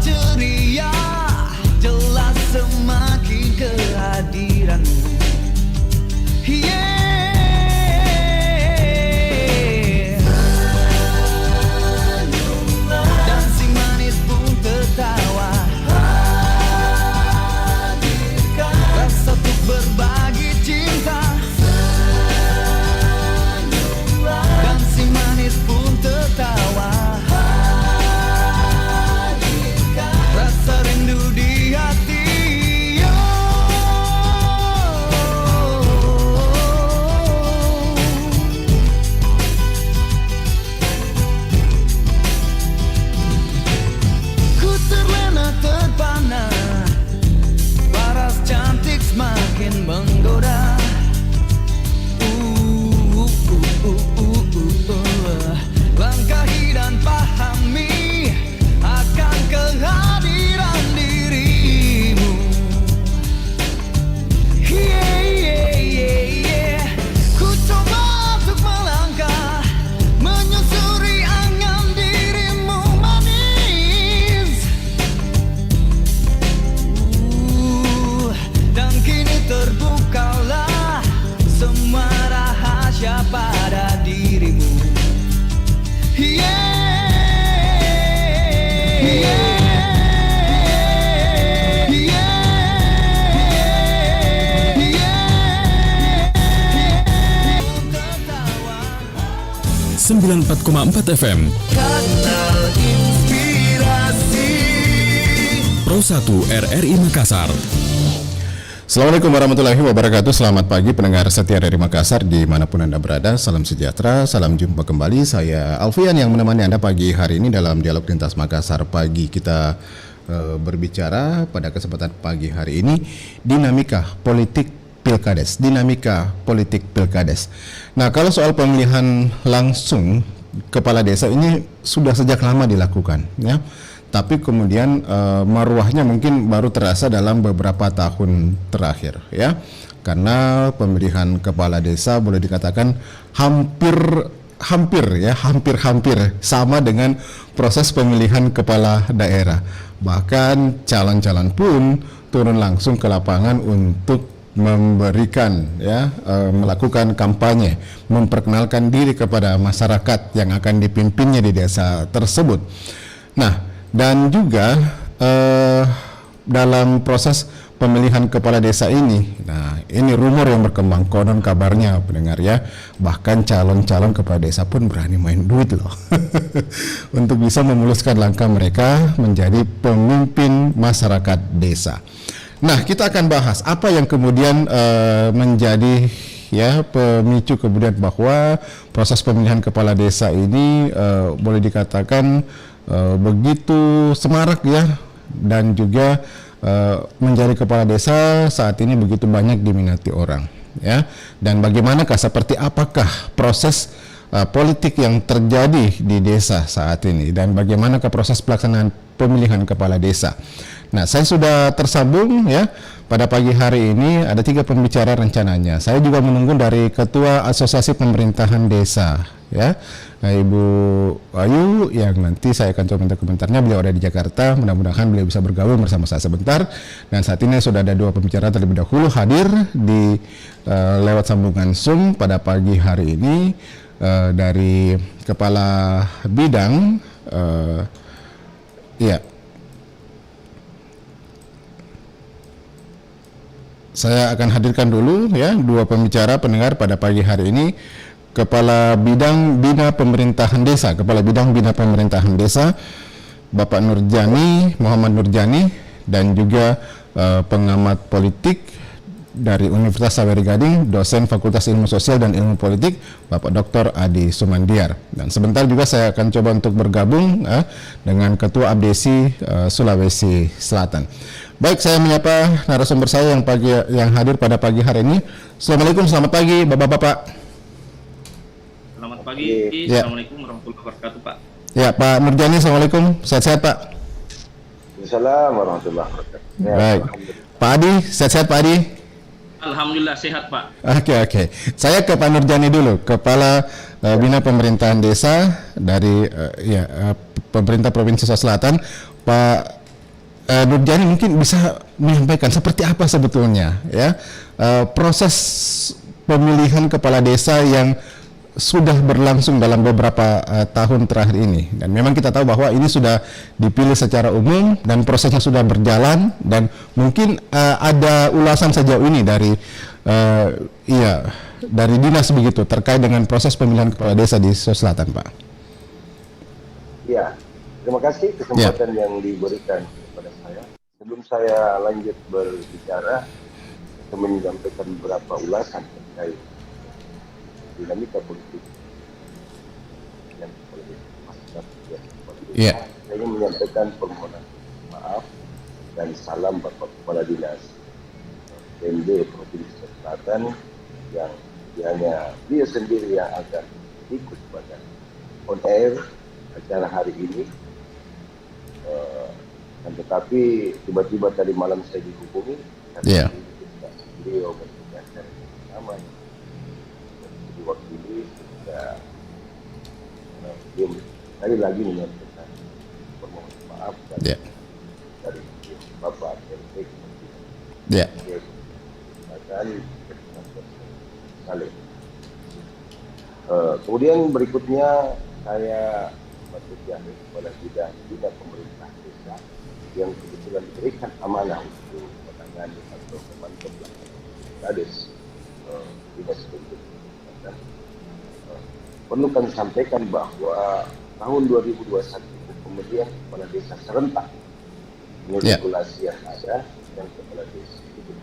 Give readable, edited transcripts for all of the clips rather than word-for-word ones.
ceria, jelas semakin kehadiranmu. Yeah. Dan si manis pun tertawa, rasa untuk berbagi cinta. Dan si manis pun tertawa, rasa rindu di hati. Ku terlena terpana, paras cantik semakin menggoda. Langkahi dan pahami akan kehadiran dirimu. Yeah, yeah, yeah, yeah. Ku coba untuk melangkah, menyusuri angan dirimu manis. Dan kini terbukalah semua rahasia pada dirimu. Yeah, yeah, yeah. 94,4 FM Kanal Inspirasi Pro 1 RRI Makassar. Assalamualaikum warahmatullahi wabarakatuh. Selamat pagi pendengar setia dari Makassar dimanapun Anda berada. Salam sejahtera, salam jumpa kembali. Saya Alfian yang menemani Anda pagi hari ini dalam Dialog Lintas Makassar Pagi. Kita berbicara pada kesempatan pagi hari ini dinamika politik pilkades. Nah, kalau soal pemilihan langsung kepala desa ini sudah sejak lama dilakukan, ya. Tapi kemudian maruahnya mungkin baru terasa dalam beberapa tahun terakhir, ya, karena pemilihan kepala desa boleh dikatakan hampir sama dengan proses pemilihan kepala daerah. Bahkan calon-calon pun turun langsung ke lapangan untuk memberikan, ya, melakukan kampanye, memperkenalkan diri kepada masyarakat yang akan dipimpinnya di desa tersebut. Nah, dan juga dalam proses pemilihan kepala desa ini, nah ini rumor yang berkembang, konon kabarnya pendengar, ya, bahkan calon-calon kepala desa pun berani main duit loh untuk bisa memuluskan langkah mereka menjadi pemimpin masyarakat desa. Nah, kita akan bahas apa yang kemudian menjadi, ya, pemicu kemudian bahwa proses pemilihan kepala desa ini boleh dikatakan begitu semarak, ya, dan juga menjadi kepala desa saat ini begitu banyak diminati orang, ya. Dan bagaimanakah, seperti apakah proses politik yang terjadi di desa saat ini, dan bagaimanakah proses pelaksanaan pemilihan kepala desa. Nah, saya sudah tersambung, ya, pada pagi hari ini ada 3 pembicara rencananya. Saya juga menunggu dari Ketua Asosiasi Pemerintahan Desa, ya, Ibu Ayu, yang nanti saya akan coba minta komentarnya. Beliau ada di Jakarta, mudah-mudahan beliau bisa bergabung bersama saya sebentar. Dan saat ini sudah ada 2 pembicara terlebih dahulu hadir di lewat sambungan Zoom pada pagi hari ini, dari Kepala Bidang, ya, saya akan hadirkan dulu, ya, 2 pembicara pendengar pada pagi hari ini. Kepala Bidang Bina Pemerintahan Desa, Bapak Nurjani, Muhammad Nurjani, dan juga pengamat politik dari Universitas Sawery Gading, dosen Fakultas Ilmu Sosial dan Ilmu Politik, Bapak Dr. Adi Sumandiar. Dan sebentar juga saya akan coba untuk bergabung dengan Ketua Abdesi Sulawesi Selatan. Baik, saya menyapa narasumber saya yang hadir pada pagi hari ini. Assalamualaikum, selamat pagi Bapak-bapak. Selamat pagi, ya. Assalamualaikum warahmatullahi wabarakatuh, Pak. Ya, Pak Nurjani, assalamualaikum, sehat-sehat Pak. Assalamualaikum warahmatullahi wabarakatuh. Ya, baik, Pak Adi, sehat-sehat Pak Adi. Alhamdulillah sehat, Pak. Oke. Saya ke Pak Nurjani dulu, Kepala Bina Pemerintahan Desa dari pemerintah Provinsi Sulawesi Selatan. Pak Nurjani mungkin bisa menyampaikan seperti apa sebetulnya ya proses pemilihan kepala desa yang sudah berlangsung dalam beberapa tahun terakhir ini, dan memang kita tahu bahwa ini sudah dipilih secara umum dan prosesnya sudah berjalan, dan mungkin ada ulasan sejauh ini dari dari dinas begitu terkait dengan proses pemilihan kepala desa di Sulawesi Selatan, Pak. Ya, terima kasih kesempatan yang diberikan kepada saya. Sebelum saya lanjut berbicara, saya menyampaikan beberapa ulasan terkait dinamika politik yang Iya. saya ingin menyampaikan permohonan maaf dan salam Bapak Kepala Dinas PMD Provinsi Selatan yang hanya dia sendiri yang akan ikut pada on air acara hari ini. Dan tetapi tiba-tiba tadi malam saya dihubungi Iya. beliau berbicara bersama. Jadi waktu ini sudah dia sekali lagi menyampaikan permohonan maaf dan dari Bapak PMD Ya. Kemudian berikutnya saya berbicara kepada bidang pemerintah desa yang kebetulan diberikan amanah untuk menangani atau memantau pelaksanaan kades dinas pendidikan. Perlu kami sampaikan bahwa tahun 2021 pemilihan kepala desa serentak menurut regulasi yang ada dan kepala desa itu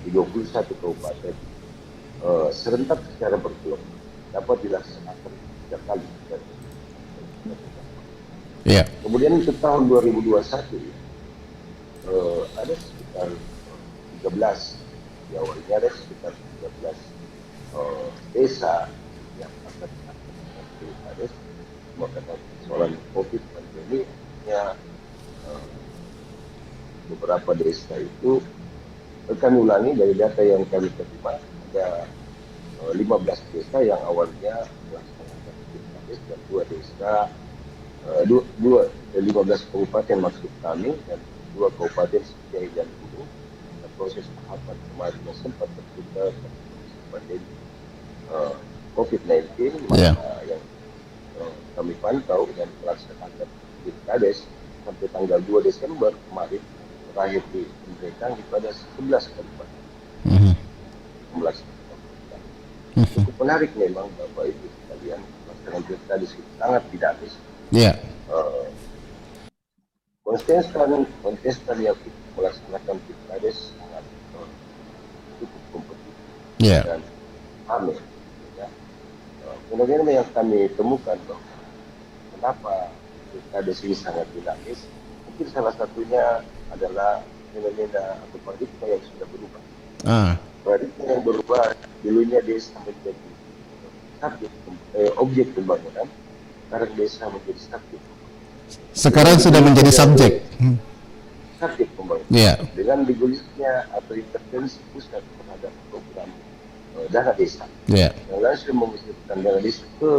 di 21 kabupaten serentak secara bergelombang dapat dilaksanakan 3 kali. Kemudian untuk tahun 2021 ada sekitar 13, di awalnya ada sekitar 13 desa yang akan dilaksanakan pilkades. Maka persoalan COVID pandemi beberapa desa itu kami ulangi dari data yang kami terima, ada 15 desa yang awalnya melaksanakan pilkades dan 2 desa 15 kabupaten maksud kami dan 2 kabupaten Sejai dan Hulu. Proses tahapan kemarin sempat tertunda pandemi COVID-19 yang kami pantau dan melaksanakan pilkades sampai tanggal 2 Desember kemarin terakhir di Indrekang pada 11 kabupaten. 11 kabupaten. Cukup menarik memang Bapak Ibu sekalian, pelaksanaan pilkades sangat dinamis. Kontestan yang melaksanakan pilkades sangat cukup kompetitif dan ramai. Kemudian yang kami temukan bahwa kenapa pilkades ini sangat dinamis, mungkin salah satunya adalah fenomena atau paradigma yang sudah berubah. Paradigma yang berubah, dulunya desa menjadi objek pembangunan, sekarang desa menjadi subjek. Sekarang sudah menjadi subjek. Subjek pembangunan. Dengan digulirnya atau intervensi pusat terhadap program dana desa. Yang langsung mengusulkan dana desa ke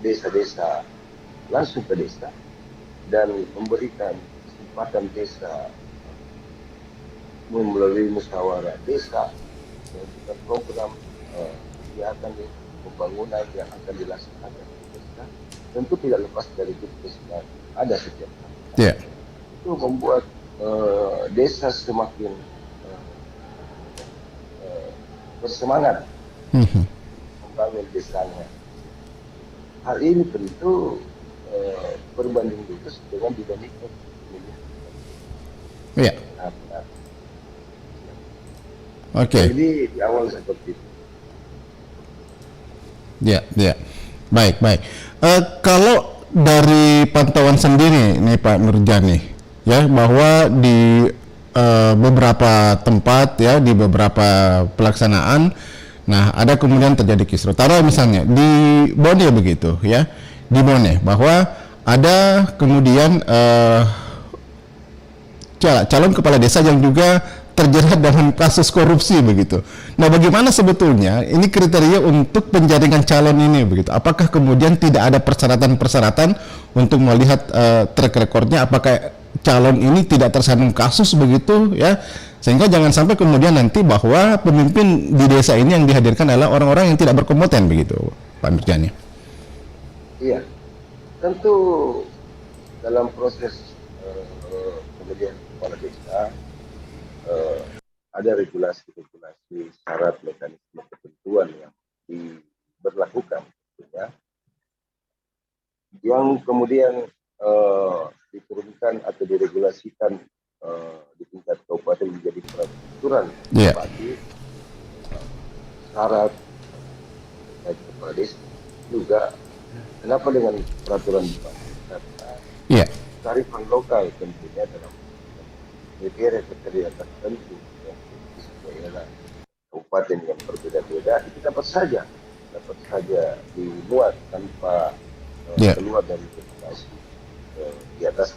desa-desa, langsung ke desa, dan memberikan kesempatan desa melalui musyawarah desa dan program kegiatan pembangunan yang akan dilaksanakan di desa, tentu tidak lepas dari tugas yang ada setiap tahun. Itu membuat desa semakin bersemangat membangun desanya. Hal ini tentu berbanding lurus dengan dinamika pemilihan. Jadi di awal seperti itu. Baik. Kalau dari pantauan sendiri nih Pak Nurjani, ya, bahwa di beberapa tempat ya, di beberapa pelaksanaan, nah ada kemudian terjadi kisruh. Taruh misalnya di Bone begitu ya, di Bone bahwa ada kemudian calon kepala desa yang juga terjerat dalam kasus korupsi begitu. Nah, bagaimana sebetulnya ini kriteria untuk penjaringan calon ini begitu? Apakah kemudian tidak ada persyaratan-persyaratan untuk melihat track recordnya? Apakah calon ini tidak tersandung kasus begitu ya? Sehingga jangan sampai kemudian nanti bahwa pemimpin di desa ini yang dihadirkan adalah orang-orang yang tidak berkompeten begitu, Pak Nurjani. Iya, tentu dalam proses pemilihan kepala desa ada regulasi-regulasi, syarat, mekanisme, ketentuan yang diberlakukan, ya, yang kemudian diturunkan atau diregulasikan di tingkat kabupaten menjadi peraturan bupati, syarat baik kepala desa juga. Kenapa dengan peraturan bupati? Karena kearifan lokal tentunya dalam kriteria tertentu yang sesuai kabupaten yang berbeda-beda itu dapat saja dimuat tanpa keluar dari regulasi di atas.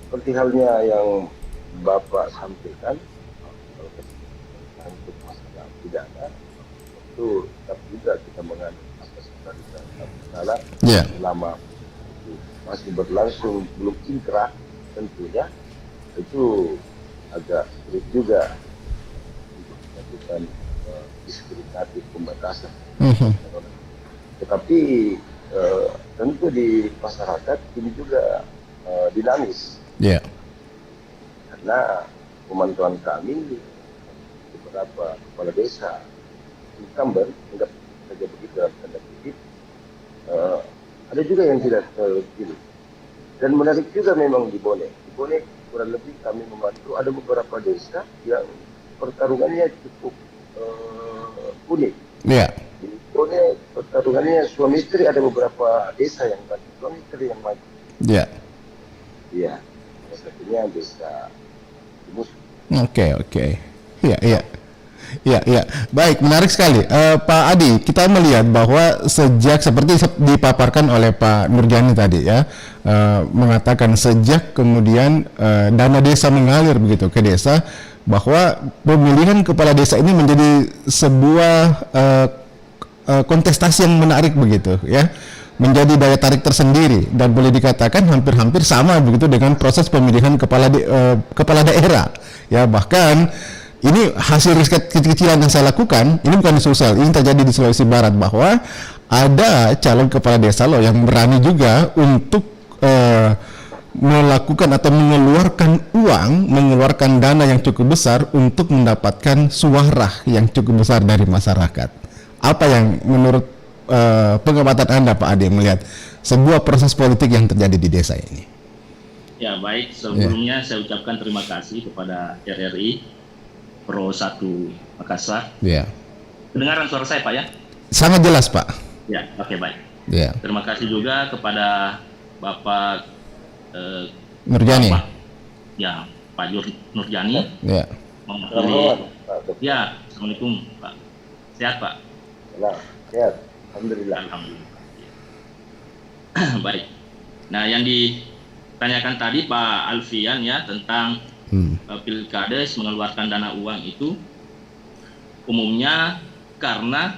Seperti halnya yang Bapak sampaikan, untuk masalah pidana itu tetap juga kita menganut asas praduga tak bersalah selama itu masih berlangsung belum inkrah. Tentunya itu agak sulit juga untuk melakukan diskriminatif pembatasan. Tetapi tentu di masyarakat ini juga dinamis. Karena pemantauan kami beberapa kepala desa incumbent enggak saja begitu dalam tanda kutip, ada juga yang tidak terpilih. Dan menarik juga memang di Bone kurang lebih kami membantu ada beberapa desa yang pertarungannya cukup unik. Di Bone pertarungannya suami istri, ada beberapa desa yang bantu suami istri yang maju. Iya. Satunya desa Timus. Oke. Iya. Baik, menarik sekali. Pak Adi, kita melihat bahwa sejak seperti dipaparkan oleh Pak Nurjani tadi ya, mengatakan sejak kemudian dana desa mengalir begitu ke desa, bahwa pemilihan kepala desa ini menjadi sebuah kontestasi yang menarik begitu ya, menjadi daya tarik tersendiri dan boleh dikatakan hampir-hampir sama begitu dengan proses pemilihan kepala daerah ya. Bahkan ini hasil riset kecil-kecilan yang saya lakukan, ini bukan di Sulsel, ini terjadi di Sulawesi Barat, bahwa ada calon kepala desa loh yang berani juga untuk melakukan atau mengeluarkan dana yang cukup besar untuk mendapatkan suara yang cukup besar dari masyarakat. Apa yang menurut pengamatan Anda, Pak Ade, melihat sebuah proses politik yang terjadi di desa ini? Ya, baik, sebelumnya saya ucapkan terima kasih kepada RRI Pro 1 Makassar. Kedengaran suara saya, Pak, ya? Sangat jelas, Pak. Ya, oke, baik. Terima kasih juga kepada Bapak Nurjani. Pak Nurjani. Assalamualaikum, Pak. Sehat, Pak? Sehat, alhamdulillah. Baik. Nah, yang ditanyakan tadi Pak Alfian ya tentang Pilkades mengeluarkan dana uang itu umumnya karena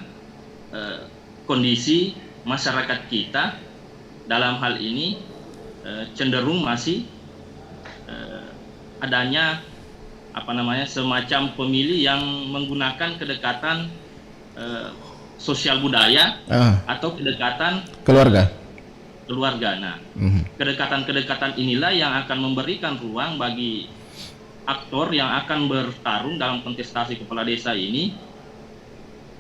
kondisi masyarakat kita dalam hal ini cenderung masih adanya semacam pemilih yang menggunakan kedekatan sosial budaya atau kedekatan keluarga. Nah, kedekatan-kedekatan inilah yang akan memberikan ruang bagi aktor yang akan bertarung dalam kontestasi kepala desa ini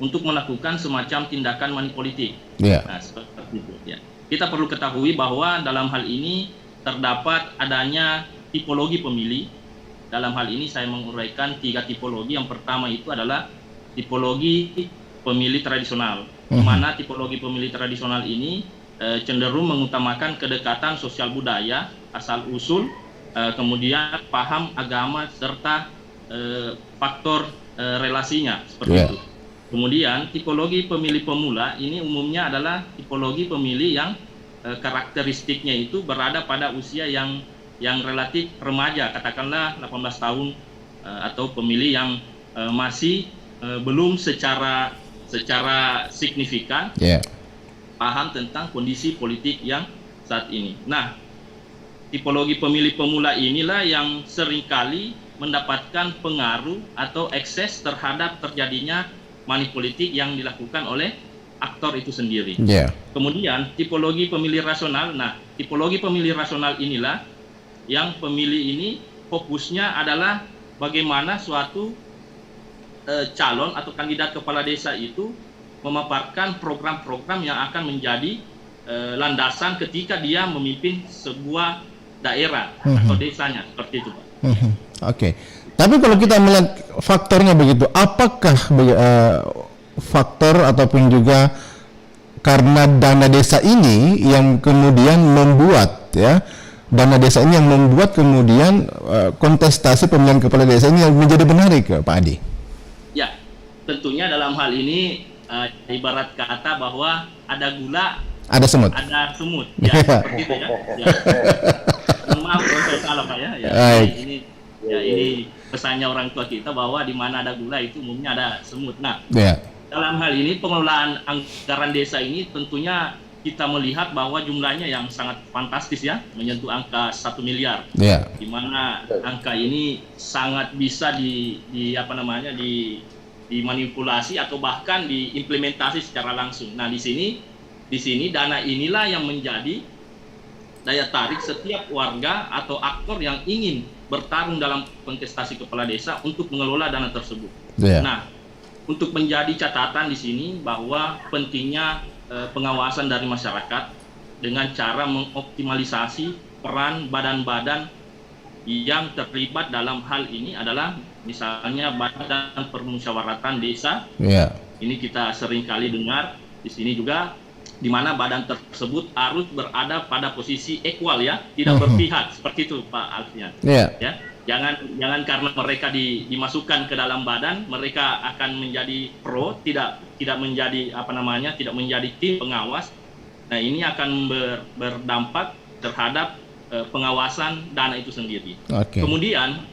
untuk melakukan semacam tindakan manipolitik. Nah, seperti itu ya. Kita perlu ketahui bahwa dalam hal ini terdapat adanya tipologi pemilih. Dalam hal ini saya menguraikan 3 tipologi. Yang pertama itu adalah tipologi pemilih tradisional, di mana tipologi pemilih tradisional ini cenderung mengutamakan kedekatan sosial budaya, asal usul, kemudian paham agama serta faktor relasinya seperti itu. Kemudian tipologi pemilih pemula ini umumnya adalah tipologi pemilih yang karakteristiknya itu berada pada usia yang yang relatif remaja, katakanlah 18 tahun atau pemilih yang masih belum secara signifikan paham tentang kondisi politik yang saat ini. Nah, tipologi pemilih pemula inilah yang seringkali mendapatkan pengaruh atau akses terhadap terjadinya money politik yang dilakukan oleh aktor itu sendiri. Kemudian tipologi pemilih rasional. Nah, tipologi pemilih rasional inilah yang pemilih ini fokusnya adalah bagaimana suatu calon atau kandidat kepala desa itu memaparkan program-program yang akan menjadi landasan ketika dia memimpin sebuah daerah atau desanya, seperti itu, Pak. Oke. Tapi kalau kita melihat faktornya begitu, apakah faktor ataupun juga karena dana desa ini yang kemudian membuat dana desa ini yang membuat kemudian kontestasi pemilihan kepala desa ini yang menjadi menarik, Pak Adi? Ya, tentunya dalam hal ini ibarat kata bahwa ada gula, ada semut. Ada semut, ya seperti itu ya. Maaf kalau salah Pak ya. Ini pesannya orang tua kita bahwa di mana ada gula itu umumnya ada semut. Nah, dalam hal ini pengelolaan anggaran desa ini tentunya kita melihat bahwa jumlahnya yang sangat fantastis ya, menyentuh angka 1 miliar. Di mana angka ini sangat bisa dimanipulasi atau bahkan diimplementasi secara langsung. Nah, di sini dana inilah yang menjadi daya tarik setiap warga atau aktor yang ingin bertarung dalam kontestasi kepala desa untuk mengelola dana tersebut. Nah, untuk menjadi catatan di sini bahwa pentingnya pengawasan dari masyarakat dengan cara mengoptimalisasi peran badan-badan yang terlibat dalam hal ini adalah misalnya Badan Permusyawaratan Desa. Ini kita sering kali dengar di sini juga, di mana badan tersebut harus berada pada posisi equal ya, tidak berpihak, seperti itu Pak Alfian. Ya, jangan karena mereka dimasukkan ke dalam badan mereka akan menjadi pro, tidak menjadi tidak menjadi tim pengawas. Nah, ini akan berdampak terhadap pengawasan dana itu sendiri. Kemudian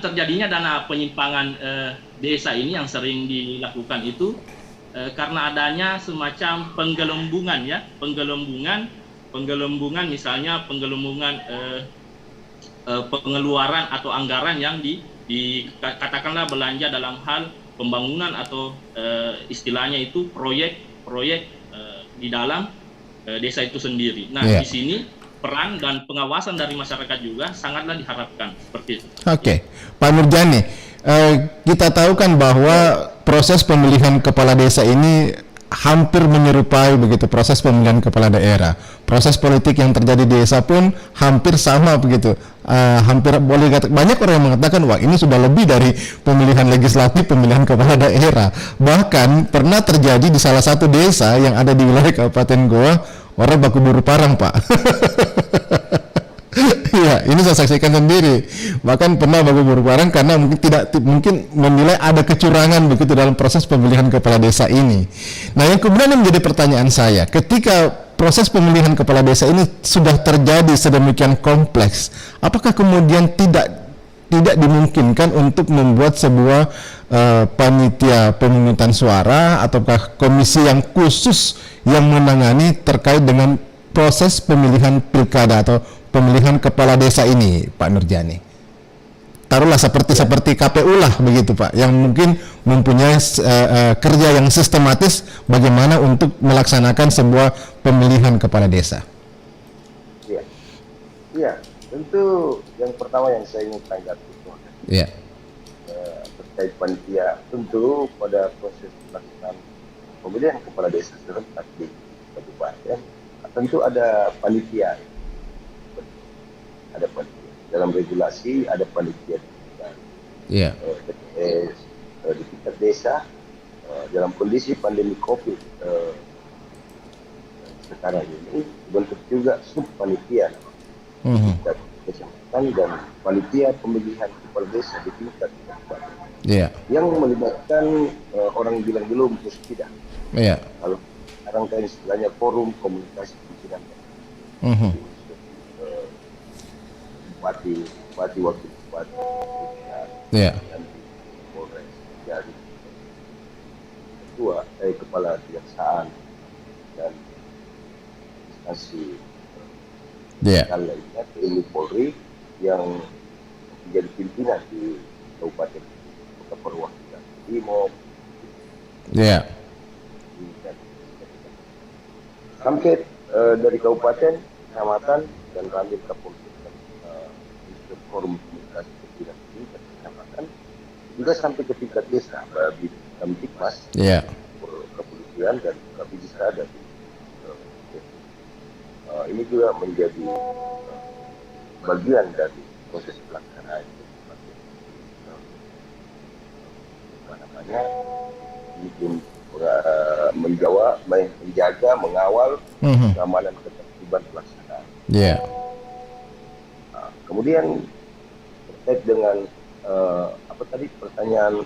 terjadinya dana penyimpangan desa ini yang sering dilakukan itu karena adanya semacam penggelembungan ya, penggelembungan misalnya penggelembungan pengeluaran atau anggaran yang katakanlah belanja dalam hal pembangunan atau istilahnya itu proyek di dalam desa itu sendiri. Nah, di sini peran dan pengawasan dari masyarakat juga sangatlah diharapkan seperti itu. Pak Nurjani, kita tahu kan bahwa proses pemilihan kepala desa ini hampir menyerupai begitu proses pemilihan kepala daerah. Proses politik yang terjadi di desa pun hampir sama begitu. Hampir boleh banyak orang yang mengatakan wah ini sudah lebih dari pemilihan legislatif, pemilihan kepala daerah. Bahkan pernah terjadi di salah satu desa yang ada di wilayah Kabupaten Goa, orang baku buru parang, Pak. Iya, ini saya saksikan sendiri. Bahkan pernah baku buru parang karena mungkin menilai ada kecurangan begitu dalam proses pemilihan kepala desa ini. Nah, yang kemudian menjadi pertanyaan saya, ketika proses pemilihan kepala desa ini sudah terjadi sedemikian kompleks, apakah kemudian tidak dimungkinkan untuk membuat sebuah panitia pemungutan suara ataukah komisi yang khusus yang menangani terkait dengan proses pemilihan pilkada atau pemilihan kepala desa ini, Pak Nurjani? Taruhlah seperti KPU lah begitu, Pak, yang mungkin mempunyai kerja yang sistematis bagaimana untuk melaksanakan sebuah pemilihan kepala desa. Iya, tentu yang pertama yang saya ingin tanggapi terkait panitia. Tentu pada proses pelaksanaan pemilihan kepala desa serentak di kabupaten tentu ada panitia. Ada panitia dalam regulasi, ada panitia di tingkat desa dalam kondisi pandemi COVID sekarang ini bentuk juga subpanitia tingkat kecamatan dan panitia pemilihan kepala desa di tingkat kabupaten yang melibatkan orang bilang belum terus tidak. Kalau sekarang kan istilahnya forum komunikasi pimpinan. bupati wakil bupati dan Polres jadi kepala kejaksaan dan instansi lainnya TNI Polri yang menjadi pimpinan di Kabupaten Kota Perwakilan Timur. Sampai dari kabupaten, kecamatan, dan Ramil Kapolsek Forum Komunikasi Pimpinan tingkat kecamatan, juga sampai ke tingkat desa, Kamtipmas, kepolisian dan Kabinsa dan ini juga menjadi bagian dari proses pelaksanaan menjaga, mengawal keamanan ketertiban pelaksanaan. Kemudian terkait dengan pertanyaan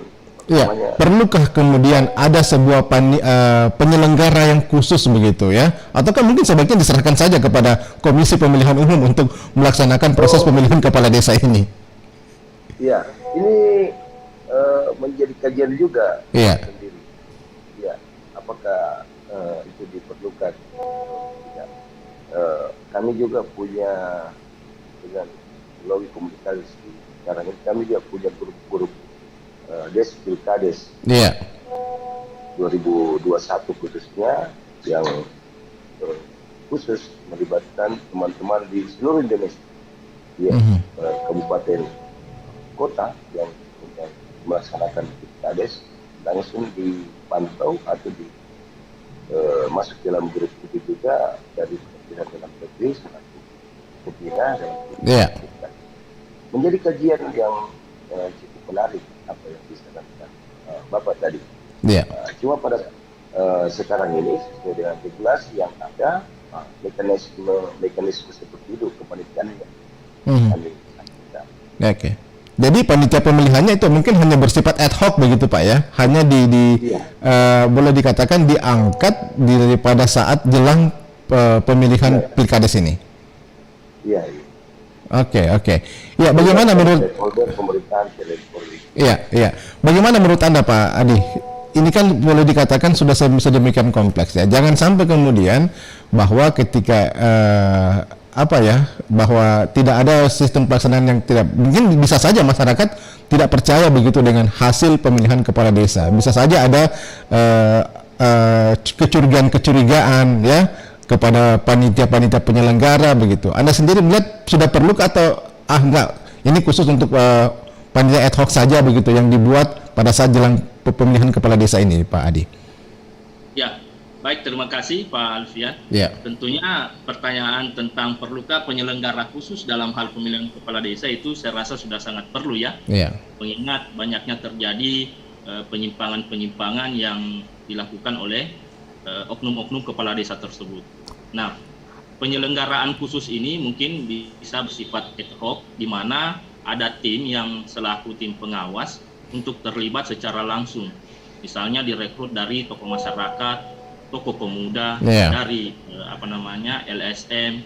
perlukah kemudian ada sebuah penyelenggara yang khusus begitu ya? Ataukah mungkin sebaiknya diserahkan saja kepada Komisi Pemilihan Umum untuk melaksanakan proses pemilihan kepala desa ini? Ya, ini menjadi kajian juga sendiri. Ya, apakah itu diperlukan? Tidak. Kami juga punya dengan melalui komunikasi sekarang ini kami juga punya grup-grup Des Pilkades 2021 khususnya yang khusus melibatkan teman-teman di seluruh Indonesia, kabupaten, kota yang melaksanakan Pilkades langsung dipantau atau masuk dalam grup itu juga dari Kementerian Dalam Negeri selaku pembina dan menjadi kajian yang cukup menarik apa yang disampaikan Bapak tadi. Cuma pada sekarang ini sesuai dengan regulasi yang ada, mekanisme seperti itu kepanitiaannya. Jadi panitia pemilihannya itu mungkin hanya bersifat ad hoc begitu Pak ya, hanya boleh dikatakan diangkat pada saat jelang pemilihan pilkades ini. Oke. Ya, bagaimana menurut bagaimana menurut Anda Pak Adi? Ini kan boleh dikatakan sudah sedemikian kompleks ya. Jangan sampai kemudian bahwa ketika bahwa tidak ada sistem pelaksanaan yang tidak, mungkin bisa saja masyarakat tidak percaya begitu dengan hasil pemilihan kepala desa. Bisa saja ada kecurigaan ya kepada panitia penyelenggara begitu. Anda sendiri melihat sudah perlu atau enggak, ini khusus untuk panitia ad hoc saja begitu yang dibuat pada saat jelang pemilihan kepala desa ini, Pak Adi? Ya, baik, terima kasih Pak Alfian. Tentunya pertanyaan tentang perlukah penyelenggara khusus dalam hal pemilihan kepala desa itu saya rasa sudah sangat perlu ya. Mengingat banyaknya terjadi penyimpangan-penyimpangan yang dilakukan oleh oknum-oknum kepala desa tersebut. Nah, penyelenggaraan khusus ini mungkin bisa bersifat ad hoc, di mana ada tim yang selaku tim pengawas untuk terlibat secara langsung. Misalnya direkrut dari tokoh masyarakat, tokoh pemuda, dari LSM,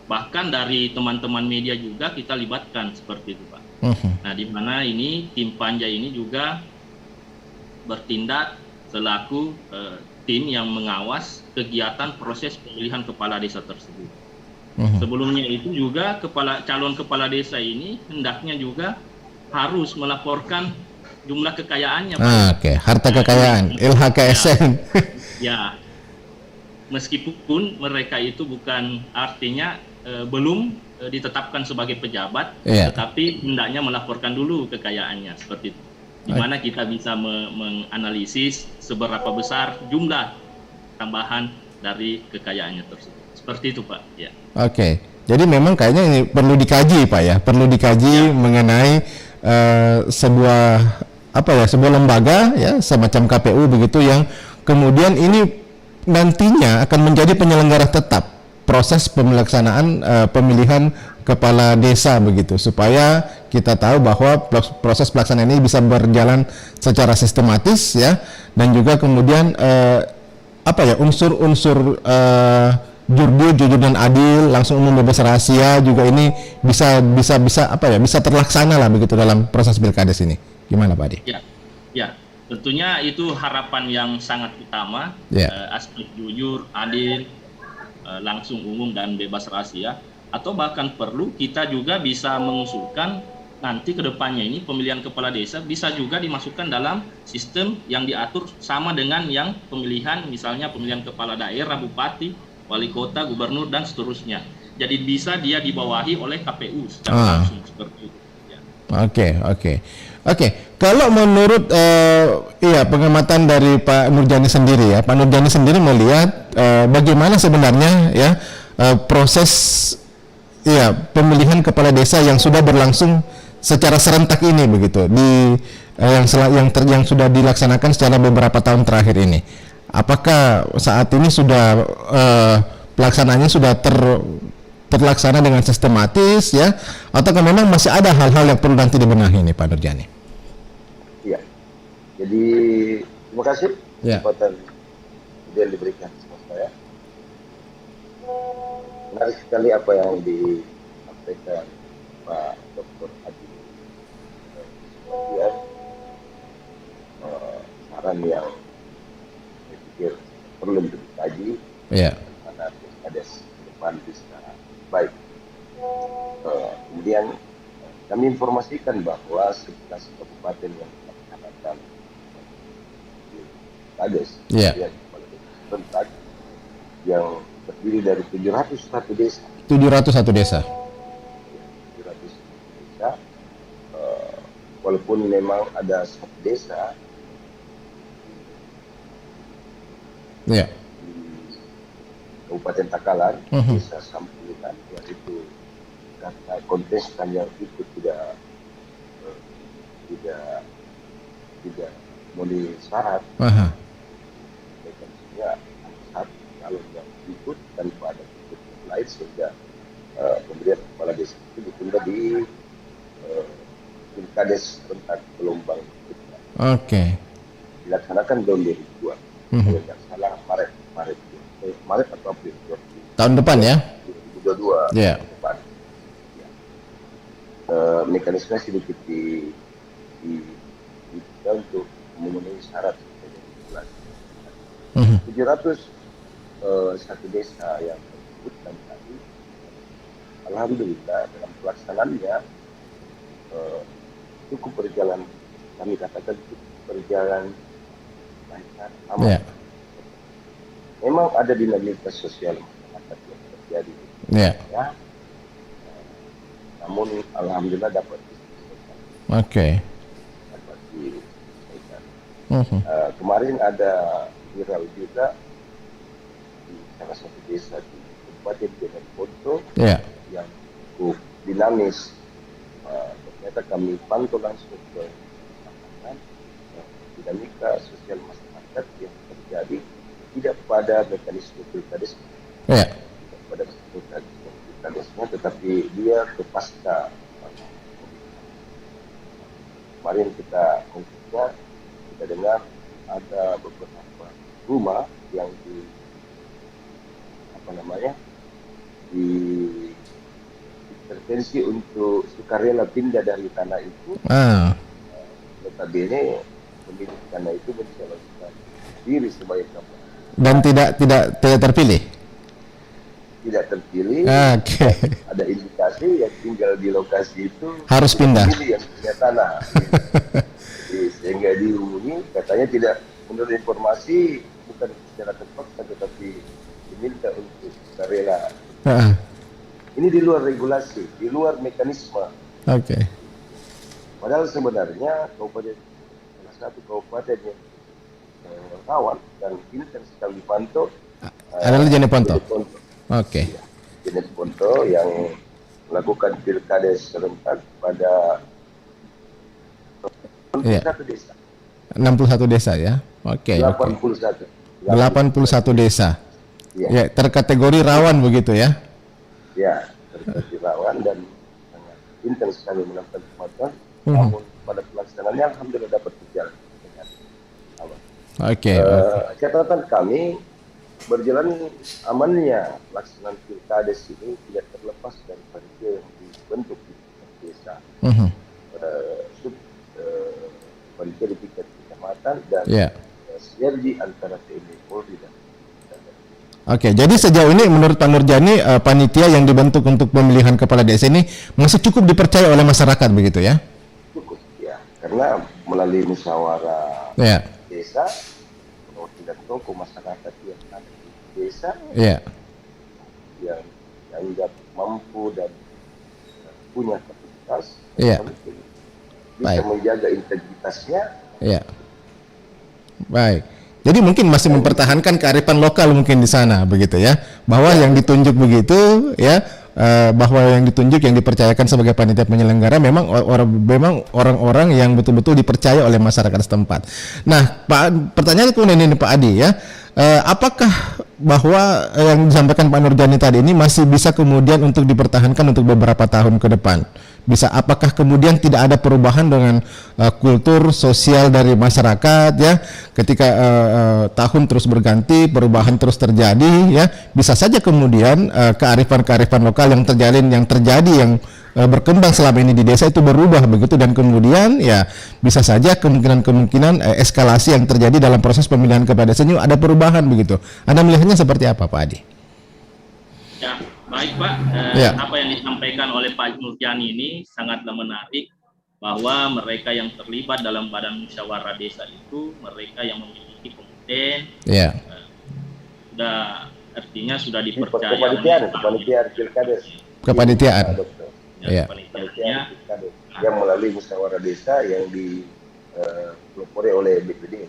bahkan dari teman-teman media juga kita libatkan seperti itu Pak. Nah, di mana ini tim panja ini juga bertindak selaku tim yang mengawas kegiatan proses pemilihan kepala desa tersebut. Sebelumnya itu juga calon kepala desa ini hendaknya juga harus melaporkan jumlah kekayaannya. Harta kekayaan, LHKSN. Ya, meskipun mereka itu bukan artinya belum ditetapkan sebagai pejabat, tetapi hendaknya melaporkan dulu kekayaannya seperti itu. Di mana kita bisa menganalisis seberapa besar jumlah tambahan dari kekayaannya tersebut. Seperti itu Pak. Jadi memang kayaknya ini perlu dikaji Pak ya, perlu dikaji mengenai sebuah lembaga ya semacam KPU begitu yang kemudian ini nantinya akan menjadi penyelenggara tetap proses pelaksanaan pemilihan kepala desa begitu, supaya kita tahu bahwa proses pelaksanaan ini bisa berjalan secara sistematis ya, dan juga kemudian unsur-unsur jujur dan adil, langsung umum bebas rahasia juga ini bisa terlaksana lah begitu dalam proses Pilkades ini. Gimana Pak Adi? Ya, tentunya itu harapan yang sangat utama, aspek jujur, adil, langsung umum dan bebas rahasia. Atau bahkan perlu kita juga bisa mengusulkan nanti ke depannya ini pemilihan kepala desa bisa juga dimasukkan dalam sistem yang diatur sama dengan yang pemilihan, misalnya pemilihan kepala daerah, bupati, wali kota, gubernur, dan seterusnya. Jadi bisa dia dibawahi oleh KPU secara langsung seperti itu. Ya. Oke. Kalau menurut pengamatan dari Pak Nurjani sendiri ya, Pak Nurjani sendiri melihat bagaimana sebenarnya ya proses pemilihan kepala desa yang sudah berlangsung secara serentak ini begitu yang sudah dilaksanakan secara beberapa tahun terakhir ini. Apakah saat ini sudah pelaksanaannya sudah terlaksana dengan sistematis ya, atau memang masih ada hal-hal yang perlu nanti dibenahi ini Pak Nurjani? Iya. Jadi terima kasih kesempatan yang diberikan sama saya. Menarik sekali apa yang disampaikan Pak Dr. Adi. Kemudian saran yang saya pikir perlu dikaji pada Pilkades ke depan bisa baik. Kemudian kami informasikan bahwa 11 kabupaten yang melaksanakan Pilkades serentak yang terdiri dari 701 desa. 701 desa. Walaupun memang ada satu desa di Kabupaten Takalar, desa Sampulinan, yang itu karena kontestan yang ikut tidak memenuhi syarat, sehingga satu calon yang ikut tanpa ada ikut yang lain, sehingga pemberian kepala desa itu ditunda di Pilkades serentak gelombang ketiga. Dilaksanakan tahun 2002. Kalau tidak salah Maret atau April. Tahun depan ya? 2022. Depan. Ya. Mekanisme sedikit kita untuk memenuhi syarat 700 satu desa yang disebutkan tadi, alhamdulillah dalam pelaksanaannya cukup berjalan, kami katakan cukup berjalan lancar, aman. Memang ada dinamika sosial masyarakat yang terjadi. Ya. Namun alhamdulillah dapat diselesaikan. Kemarin ada viral juga di salah satu desa di Kabupaten Jeneponto yang cukup dinamis. Ternyata kami pantau langsung ke lapangan dinamika sosial masyarakat yang terjadi tidak pada mekanisme pilkades, tidak pada mekanisme pilkadesnya, tetapi dia ke pasca. Kemarin kita dengar ada beberapa rumah yang intervensi untuk sukarela pindah dari tanah itu. Notabene pemilik tanah itu mencalonkan diri sebagai kapal. Dan tidak terpilih. Tidak terpilih. Ada indikasi yang tinggal di lokasi itu harus pindah. Yang punya tanah. Jadi, sehingga dihubungi, katanya tidak, menurut informasi bukan secara terpaksa, tetapi diminta untuk sukarela. Ini di luar regulasi, di luar mekanisme. Padahal sebenarnya salah satu kabupaten yang rawan dan intens sekali dipantau adalah Jeneponto. Jeneponto yang melakukan pilkades serentak pada 61 desa. 61 desa ya. 81 desa. Ya, terkategori rawan begitu ya. Ya, terjadi rawan dan sangat intens kami melakukan pemantauan. Namun pada pelaksanaannya alhamdulillah dapat berjalan dengan aman. Catatan kami berjalan amannya pelaksanaan pilkades ini tidak terlepas dari panitia yang dibentuk di tingkat desa, panitia di tingkat kecamatan dan sinergi antara TNI Polri dan Oke, jadi sejauh ini menurut Pak Nurjani panitia yang dibentuk untuk pemilihan kepala desa ini masih cukup dipercaya oleh masyarakat begitu ya? Cukup ya, karena melalui musyawarah desa, perwakilan tokoh masyarakat yang ada di desa, yang dianggap mampu dan punya kapasitas, bisa menjaga integritasnya. Baik. Jadi mungkin masih mempertahankan kearifan lokal mungkin di sana begitu ya, bahwa yang ditunjuk begitu ya, bahwa yang ditunjuk yang dipercayakan sebagai panitia penyelenggara memang orang-orang yang betul-betul dipercaya oleh masyarakat setempat. Nah, pertanyaan kemudian ini Pak Adi ya, apakah bahwa yang disampaikan Pak Nurjani tadi ini masih bisa kemudian untuk dipertahankan untuk beberapa tahun ke depan? Apakah kemudian tidak ada perubahan dengan kultur sosial dari masyarakat ya, ketika tahun terus berganti, perubahan terus terjadi ya, bisa saja kemudian kearifan lokal yang terjadi berkembang selama ini di desa itu berubah begitu, dan kemudian ya bisa saja kemungkinan eskalasi yang terjadi dalam proses pemilihan kepala desa ini ada perubahan begitu. Anda melihatnya seperti apa, Pak Adi? Ya, baik Pak, apa yang disampaikan oleh Pak Nurjani ini sangatlah menarik, bahwa mereka yang terlibat dalam badan musyawarah desa itu mereka yang memiliki kompeten, sudah dipercaya kepanitiaan yang melalui musyawarah desa yang dipelopori oleh BPD.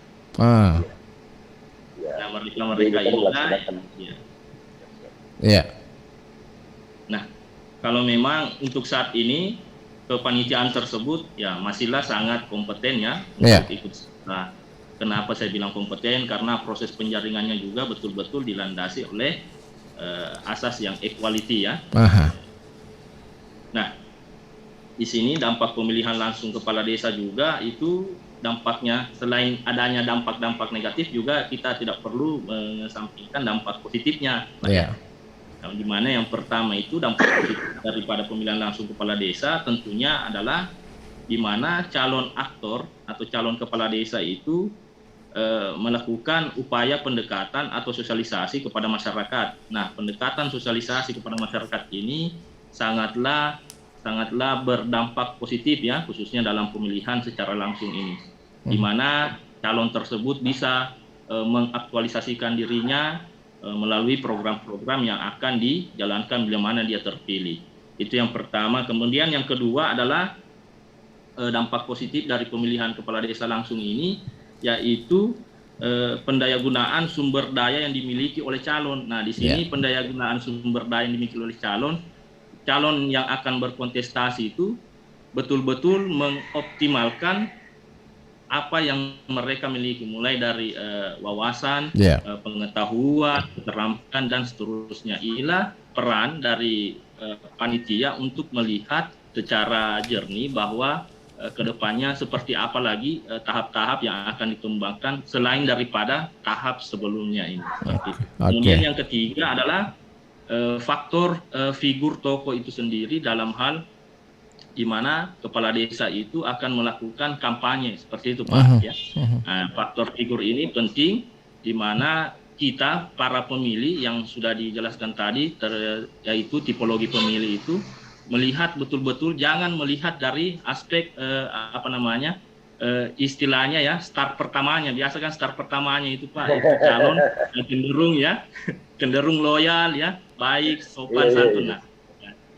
Mereka Nah, kalau memang untuk saat ini kepanitiaan tersebut ya masihlah sangat kompeten ya untuk ikut. Nah, kenapa saya bilang kompeten? Karena proses penjaringannya juga betul-betul dilandasi oleh asas yang equality ya. Nah, di sini dampak pemilihan langsung kepala desa juga itu dampaknya, selain adanya dampak-dampak negatif juga kita tidak perlu mengesampingkan dampak positifnya. Di mana yang pertama itu dampak positif daripada pemilihan langsung kepala desa tentunya adalah di mana calon aktor atau calon kepala desa itu melakukan upaya pendekatan atau sosialisasi kepada masyarakat. Nah, pendekatan sosialisasi kepada masyarakat ini sangatlah berdampak positif ya, khususnya dalam pemilihan secara langsung ini, di mana calon tersebut bisa mengaktualisasikan dirinya melalui program-program yang akan dijalankan bila mana dia terpilih. Itu yang pertama. Kemudian yang kedua adalah dampak positif dari pemilihan kepala desa langsung ini, yaitu pendayagunaan sumber daya yang dimiliki oleh calon. Nah, di sini pendayagunaan sumber daya yang dimiliki oleh calon yang akan berkontestasi itu betul-betul mengoptimalkan apa yang mereka miliki, mulai dari wawasan, pengetahuan, keterampilan, dan seterusnya. Inilah peran dari panitia untuk melihat secara jernih bahwa kedepannya seperti apa lagi tahap-tahap yang akan dikembangkan selain daripada tahap sebelumnya ini. Kemudian yang ketiga adalah faktor figur tokoh itu sendiri, dalam hal di mana kepala desa itu akan melakukan kampanye seperti itu Pak ya. Nah, faktor figur ini penting, di mana kita para pemilih yang sudah dijelaskan tadi yaitu tipologi pemilih itu melihat betul-betul, jangan melihat dari aspek istilahnya ya, start pertamanya. Biasa kan start pertamanya itu Pak, itu calon cenderung loyal ya, baik, sopan, santun. Nah,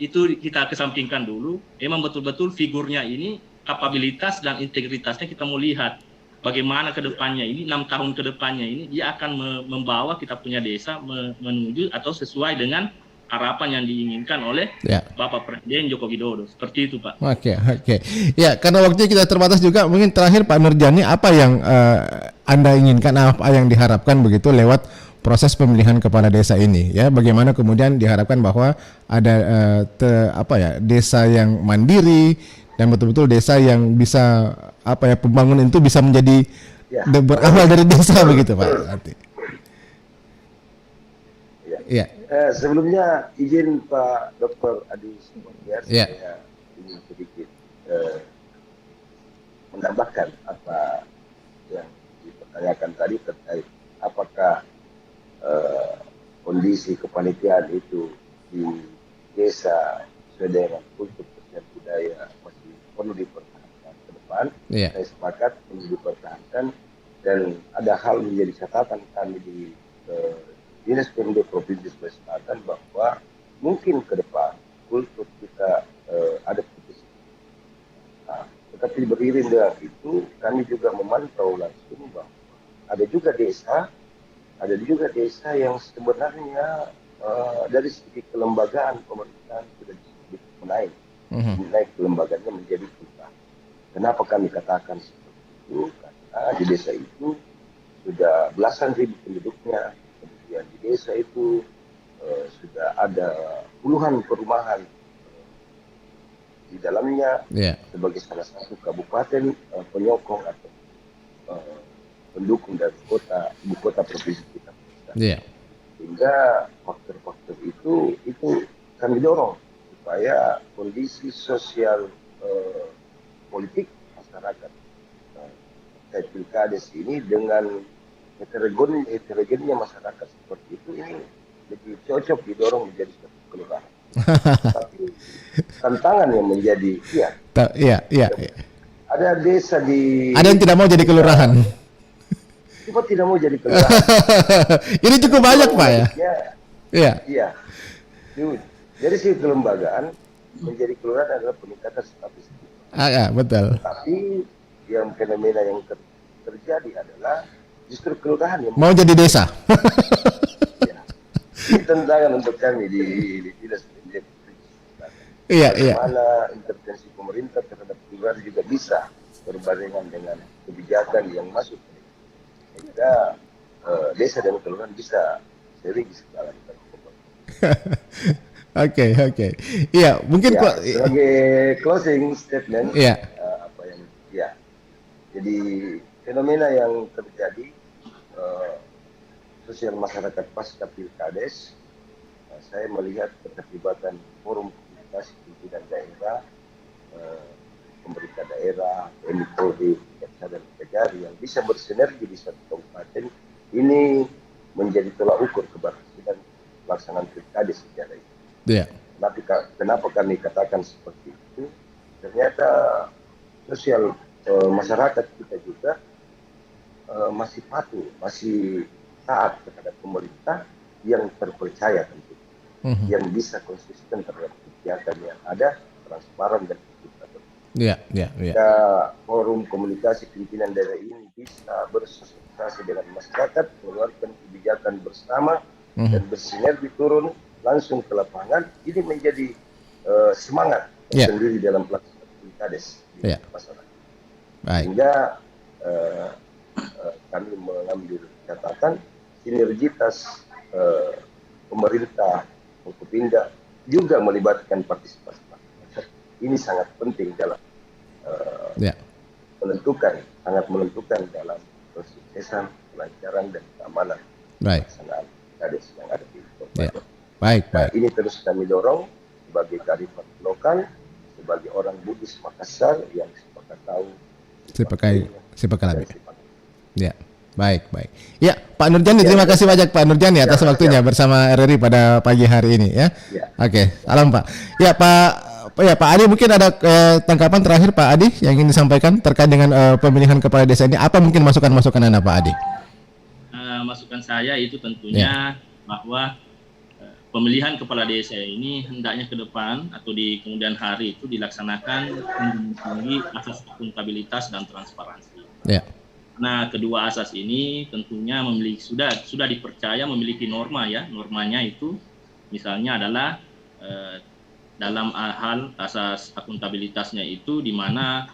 itu kita kesampingkan dulu. Memang betul-betul figurnya ini, kapabilitas dan integritasnya kita mau lihat bagaimana ke depannya ini, 6 tahun ke depannya ini dia akan membawa kita punya desa menuju atau sesuai dengan harapan yang diinginkan oleh Bapak Presiden Joko Widodo. Seperti itu Pak. Oke. Ya, karena waktunya kita terbatas juga, mungkin terakhir Pak Nurjani, apa yang Anda inginkan, apa yang diharapkan begitu lewat proses pemilihan kepala desa ini ya, bagaimana kemudian diharapkan bahwa ada desa yang mandiri dan betul-betul desa yang bisa pembangunan itu bisa menjadi berawal dari desa begitu Pak. Iya. Sebelumnya izin Pak Dr. Adi Sumardian, saya ingin sedikit menambahkan apa yang dipertanyakan tadi terkait apakah kondisi kepanitiaan itu di desa sesuai dengan kultur sosial budaya masih perlu dipertahankan ke depan. Saya sepakat perlu dipertahankan, dan ada hal menjadi catatan kami di Dinas Pemda Provinsi Sulawesi Selatan bahwa mungkin ke depan kultur kita ada putus. Nah, tetapi beriring dengan itu kami juga memantau langsung bahwa ada juga desa yang sebenarnya dari segi kelembagaan pemerintahan sudah naik kelembagaannya menjadi pusat. Kenapa kami katakan seperti itu? Karena di desa itu sudah belasan ribu penduduknya, kemudian di desa itu sudah ada puluhan perumahan di dalamnya, sebagai salah satu kabupaten penyokong atau pendukung dari ibu kota provinsi kita. Sehingga faktor-faktor itu kami dorong supaya kondisi sosial politik masyarakat Pilkades ini dengan heterogennya masyarakat seperti itu, ini lebih cocok didorong menjadi suatu kelurahan. Tapi tantangan yang menjadi ada desa ada yang tidak mau jadi kelurahan. Cuma tidak mau jadi kelurahan. Ini cukup banyak Pak ya. Iya. Dari segi kelembagaan menjadi kelurahan adalah peningkatan status. Betul. Tapi yang fenomena yang terjadi adalah justru kelurahan yang mau jadi desa. Ini tantangan untuk kami di Dinas Pendidikan. Bagaimana intervensi pemerintah terhadap kelurahan juga bisa berbarengan dengan kebijakan yang masuk. Sehingga desa dan kelurahan bisa sering disejalan. Oke. Iya, mungkin sebagai closing statement, jadi fenomena yang terjadi sosial masyarakat pasca Pilkades, saya melihat keterlibatan forum komunikasi pimpinan daerah, pemerintah daerah, TNI Polri, Jaksa dan Kejari yang bisa bersinergi di satu kabupaten ini menjadi tolak ukur keberhasilan pelaksanaan Pilkades secara itu. Tapi kenapa kami katakan seperti itu? Ternyata sosial masyarakat kita juga masih patuh, masih taat terhadap pemerintah yang terpercaya tentu, yang bisa konsisten terhadap kegiatan yang ada, transparan dan jika forum komunikasi pimpinan daerah ini bisa bersosialisasi dengan masyarakat, mengeluarkan kebijakan bersama dan bersinergi turun langsung ke lapangan, ini menjadi semangat sendiri dalam pelaksanaan Pilkades di masyarakat. Sehingga kami mengambil catatan sinergitas pemerintah Forkopimda juga melibatkan partisipasi masyarakat. Ini sangat penting dalam menentukan dalam kesuksesan, kelancaran dan keamanan pelaksanaan Pilkades yang ada di Kabupaten. Ini terus kami dorong sebagai kearifan lokal, sebagai orang Bugis Makassar yang sepakat tahu Baik. Ya, Pak Nurjani, terima kasih banyak Pak Nurjani atas waktunya bersama RRI pada pagi hari ini ya. Oke, salam Pak. Ya Pak Adi, mungkin ada tanggapan terakhir Pak Adi yang ingin disampaikan terkait dengan pemilihan kepala desa ini. Apa mungkin masukan-masukan Anda Pak Adi? Masukan saya itu tentunya bahwa pemilihan kepala desa ini hendaknya ke depan atau di kemudian hari itu dilaksanakan memenuhi asas akuntabilitas dan transparansi. Nah, kedua asas ini tentunya sudah dipercaya memiliki norma ya. Normanya itu misalnya adalah dalam hal asas akuntabilitasnya itu di mana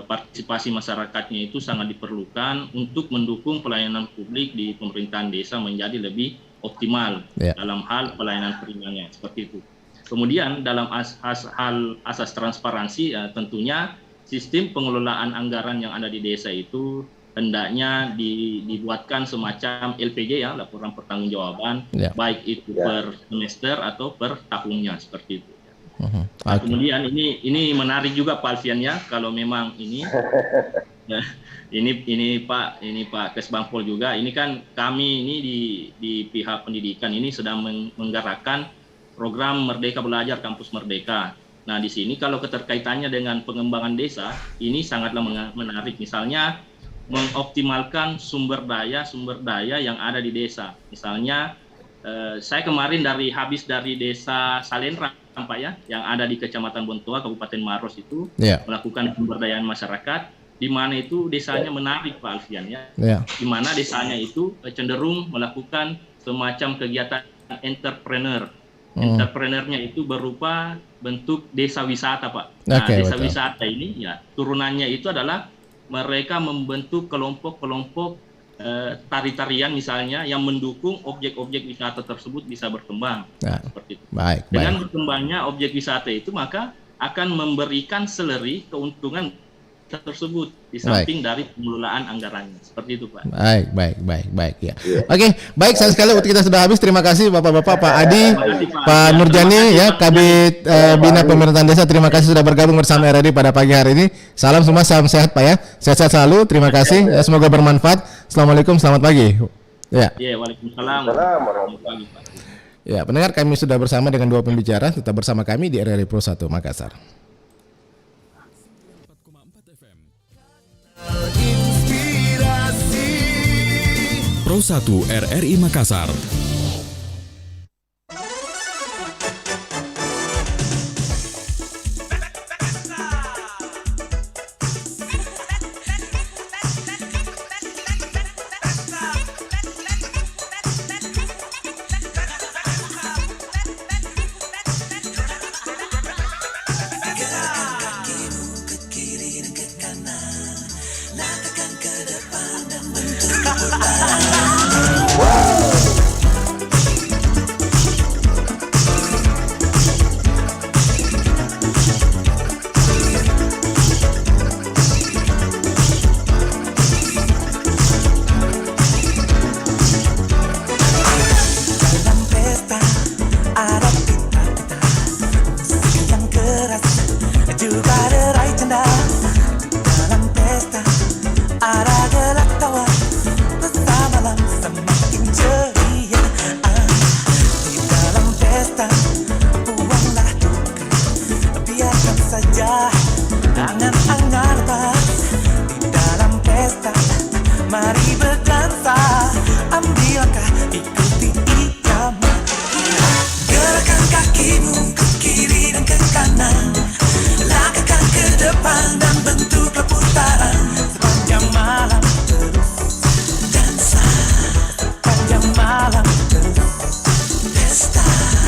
partisipasi masyarakatnya itu sangat diperlukan untuk mendukung pelayanan publik di pemerintahan desa menjadi lebih optimal dalam hal pelayanan perizinan seperti itu. Kemudian dalam asas transparansi tentunya sistem pengelolaan anggaran yang ada di desa itu hendaknya dibuatkan semacam LPG ya, laporan pertanggungjawaban, baik itu per semester atau per tahunnya seperti itu. Nah, kemudian ini menarik juga Pak Alfian ya, kalau memang ini ini Pak Kesbangpol juga, ini kan kami ini di pihak pendidikan ini sedang menggerakkan program Merdeka Belajar Kampus Merdeka. Nah, di sini kalau keterkaitannya dengan pengembangan desa, ini sangatlah menarik. Misalnya mengoptimalkan sumber daya yang ada di desa. Misalnya saya kemarin habis dari desa Salendra Pak ya, yang ada di Kecamatan Bontoa, Kabupaten Maros itu melakukan pemberdayaan masyarakat, di mana itu desanya menarik Pak Alfian ya. Di mana desanya itu cenderung melakukan semacam kegiatan entrepreneur. Entrepreneurnya itu berupa bentuk desa wisata Pak. Nah, desa wisata ini ya turunannya itu adalah mereka membentuk kelompok-kelompok tari-tarian misalnya yang mendukung objek-objek wisata tersebut bisa berkembang. Seperti itu. Dengan berkembangnya objek wisata itu maka akan memberikan seleri keuntungan tersebut di samping dari pengelolaan anggarannya. Seperti itu Pak. Baik ya. Oke, baik sayang sekali waktu kita sudah habis. Terima kasih Bapak-bapak, Pak Adi, Pak Nurjani ya, Kabid Bina Pemerintahan Desa. Terima kasih sudah bergabung bersama RRI pada pagi hari ini. Salam semua, salam sehat Pak ya. Sehat-sehat selalu. Terima kasih. Ya, semoga bermanfaat. Assalamualaikum, selamat pagi. Waalaikumsalam. Warahmatullahi wabarakatuh. Ya, pendengar, kami sudah bersama dengan dua pembicara. Tetap bersama kami di RRI Pro 1 Makassar. Inspirasi Pro 1 RRI Makassar.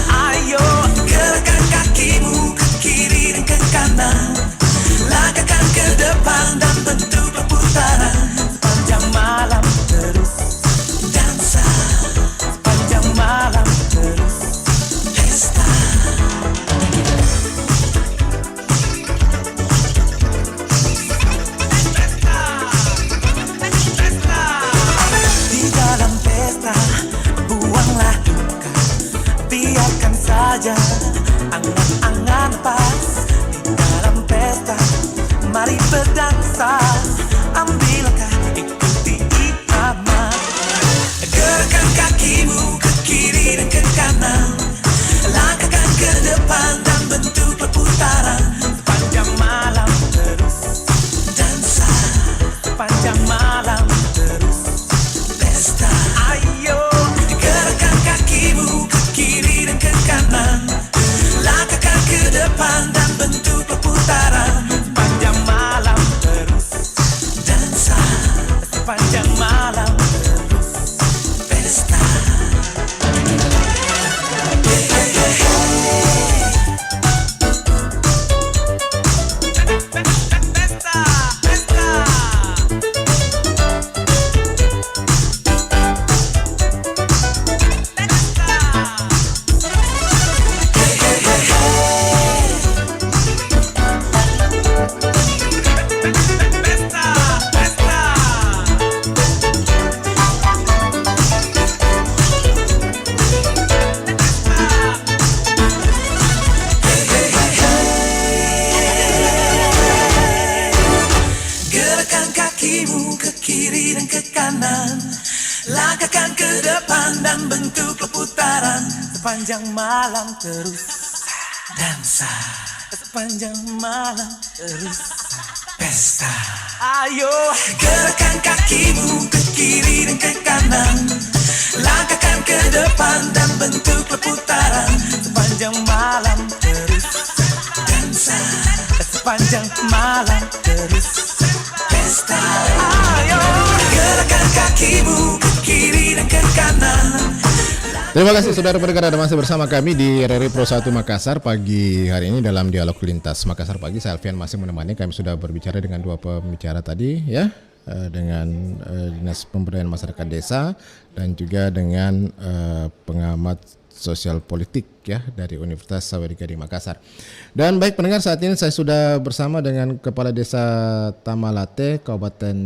Ayo gerakkan kakimu ke kiri dan ke kanan, langkahkan Langkahkan ke depan dan bentuk putaran sepanjang malam terus dansa, sepanjang malam terus pesta. Ayo gerakkan kakimu ke kiri dan ke kanan, langkahkan ke depan dan bentuk putaran sepanjang malam terus dansa, sepanjang malam terus pesta. Ayo gerakkan kakimu ke kiri dan ke kanan. Terima kasih saudara pendengar, ada masih bersama kami di RRI Pro 1 Makassar pagi hari ini dalam dialog lintas Makassar pagi. Saya Alfian masih menemani. Kami sudah berbicara dengan dua pembicara tadi ya, dengan Dinas Pemberdayaan Masyarakat Desa dan juga dengan pengamat sosial politik ya dari Universitas Sawadika di Makassar. Dan baik pendengar, saat ini saya sudah bersama dengan Kepala Desa Tamalate Kabupaten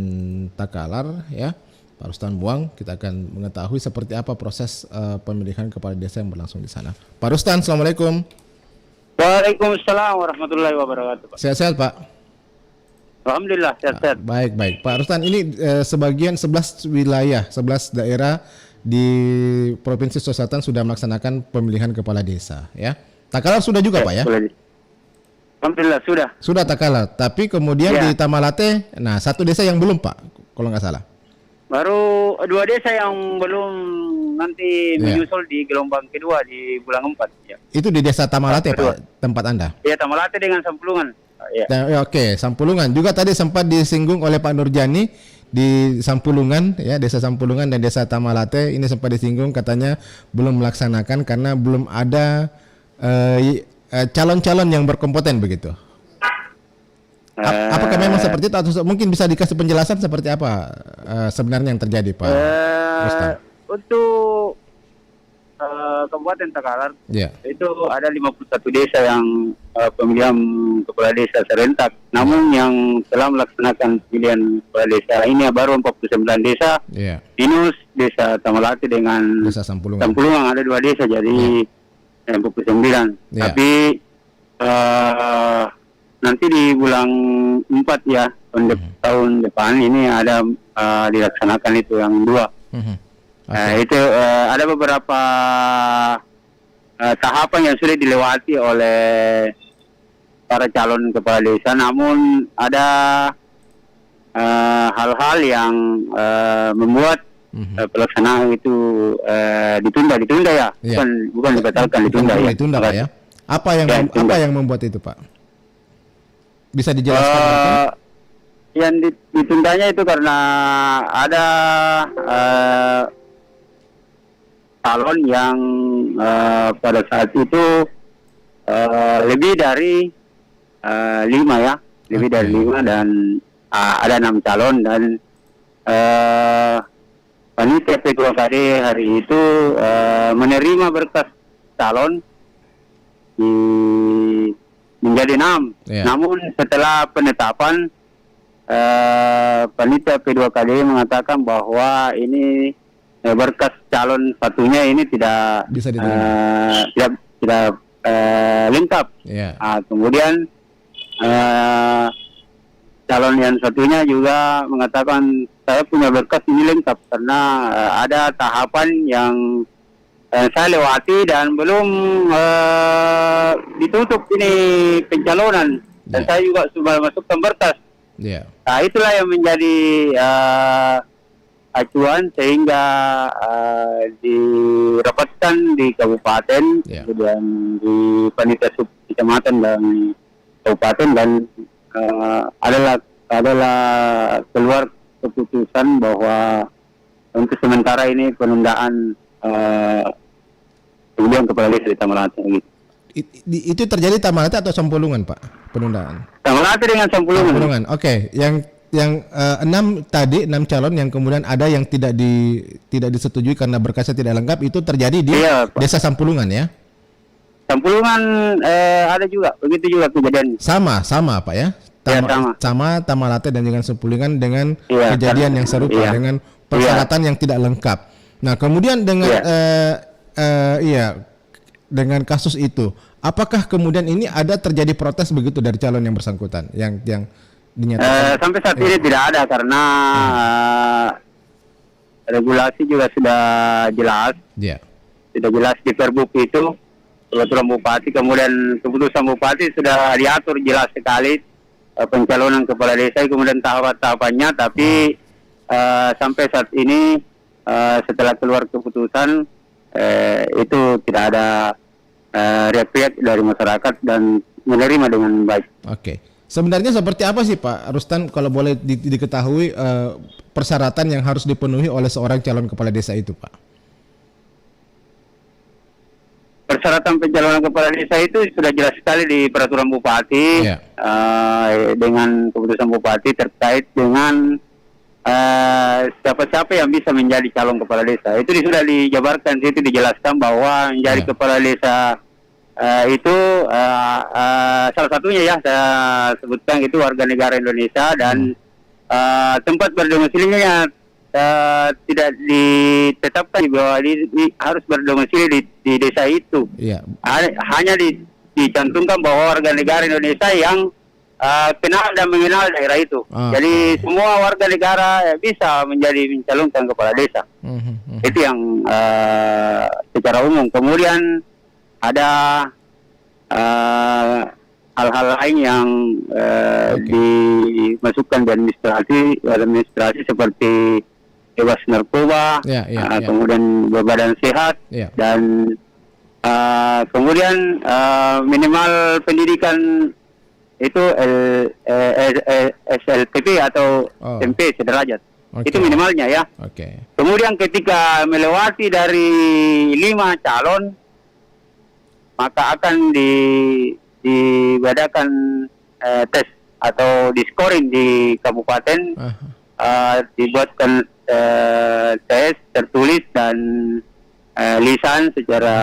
Takalar ya, Pak Rustan Buang. Kita akan mengetahui seperti apa proses pemilihan kepala desa yang berlangsung di sana. Pak Rustan, Assalamualaikum. Waalaikumsalam warahmatullahi wabarakatuh, Pak. Sehat-sehat, Pak? Alhamdulillah, sehat-sehat. Baik. Pak Rustan, ini sebagian 11 wilayah, 11 daerah di Provinsi Sulawesi Selatan sudah melaksanakan pemilihan kepala desa ya. Takalar sudah juga, Pak ya? Alhamdulillah sudah. Sudah Takalar, tapi kemudian di Tamalate, nah satu desa yang belum, Pak, kalau nggak salah. Baru 2 desa yang belum nanti menyusul di gelombang kedua di bulan 4 ya. Itu di desa Tamalate, Pak, tempat Anda? Iya, Tamalate dengan Sampulungan. Ya. Oke, Sampulungan. Juga tadi sempat disinggung oleh Pak Nurjani di Sampulungan ya, desa Sampulungan dan desa Tamalate ini sempat disinggung, katanya belum melaksanakan karena belum ada calon-calon yang berkompeten begitu. Apakah memang seperti itu atau mungkin bisa dikasih penjelasan seperti apa sebenarnya yang terjadi, Pak Rustam? Untuk Kabupaten Takalar itu ada 51 desa yang pemilihan kepala desa serentak. Namun yang telah melaksanakan pemilihan kepala desa ini baru 49 desa. Pinus, desa Tamalate dengan desa Sampulungan ada 2 desa jadi 49. Tapi nanti di bulan 4 ya, tahun depan ini ada dilaksanakan itu yang 2. Itu ada beberapa tahapan yang sudah dilewati oleh para calon kepala desa, namun ada hal-hal yang membuat pelaksanaan itu ditunda ya, bukan dibatalkan, ditunda Pak ya. Apa yang membuat itu, Pak? Bisa dijelaskan? Yang ditundanya itu karena ada calon yang pada saat itu lebih dari 5 ya, lebih dari 5 dan ada 6 calon dan panitia P2KD hari itu menerima berkas calon menjadi 6. Namun setelah penetapan panitia P2KD mengatakan bahwa ini berkas calon satunya ini tidak bisa tidak lengkap. Kemudian calon yang satunya juga mengatakan saya punya berkas ini lengkap karena ada tahapan yang saya lewati dan belum ditutup ini pencalonan dan saya juga sudah masukkan berkas. Nah, itulah yang menjadi acuan sehingga dirapatkan di kabupaten, kemudian di panitia sub kecamatan dan kabupaten dan adalah keluar keputusan bahwa untuk sementara ini penundaan kemudian kepala desa di Tamalate gitu. Itu terjadi Tamalate atau Sampulungan, Pak, penundaan? Tamalate dengan Sampulungan. Oke. Yang 6 tadi 6 calon yang kemudian ada yang tidak disetujui karena berkasnya tidak lengkap, itu terjadi di desa Sampulungan ya? Sampulungan ada juga, begitu juga kejadian. Sama Pak ya? Sama Tamalate dan dengan Sampulungan dengan kejadian yang serupa dengan persyaratan yang tidak lengkap. Nah, kemudian dengan dengan kasus itu, apakah kemudian ini ada terjadi protes begitu dari calon yang bersangkutan yang dinyatakan? Sampai saat ini tidak ada karena regulasi juga sudah jelas. Sudah jelas di Perbuk itu peraturan bupati, kemudian keputusan bupati sudah diatur jelas sekali pencalonan kepala desa, kemudian tahapan-tahapannya. Tapi sampai saat ini setelah keluar keputusan itu tidak ada reaksi dari masyarakat dan menerima dengan baik. Oke. Sebenarnya seperti apa sih Pak Rustan kalau boleh diketahui persyaratan yang harus dipenuhi oleh seorang calon kepala desa itu, Pak? Persyaratan pencalonan kepala desa itu sudah jelas sekali di peraturan bupati, dengan keputusan bupati terkait dengan siapa-siapa yang bisa menjadi calon kepala desa. Itu sudah dijabarkan, itu dijelaskan bahwa menjadi kepala desa itu salah satunya ya saya sebutkan itu warga negara Indonesia dan tempat berdomisilinya tidak ditetapkan bahwa harus berdomisili di desa itu. Hanya dicantumkan bahwa warga negara Indonesia yang kenal dan mengenal daerah itu. Jadi semua warga negara bisa menjadi mencalonkan kepala desa. Itu yang secara umum. Kemudian ada hal-hal lain yang dimasukkan di administrasi seperti bebas narkoba, kemudian berbadan sehat, dan kemudian minimal pendidikan itu SLTP atau SMP sederajat. Itu minimalnya ya. Kemudian ketika melewati dari 5 calon, maka akan diadakan tes atau di-scoring di kabupaten, dibuatkan tes tertulis dan lisan secara,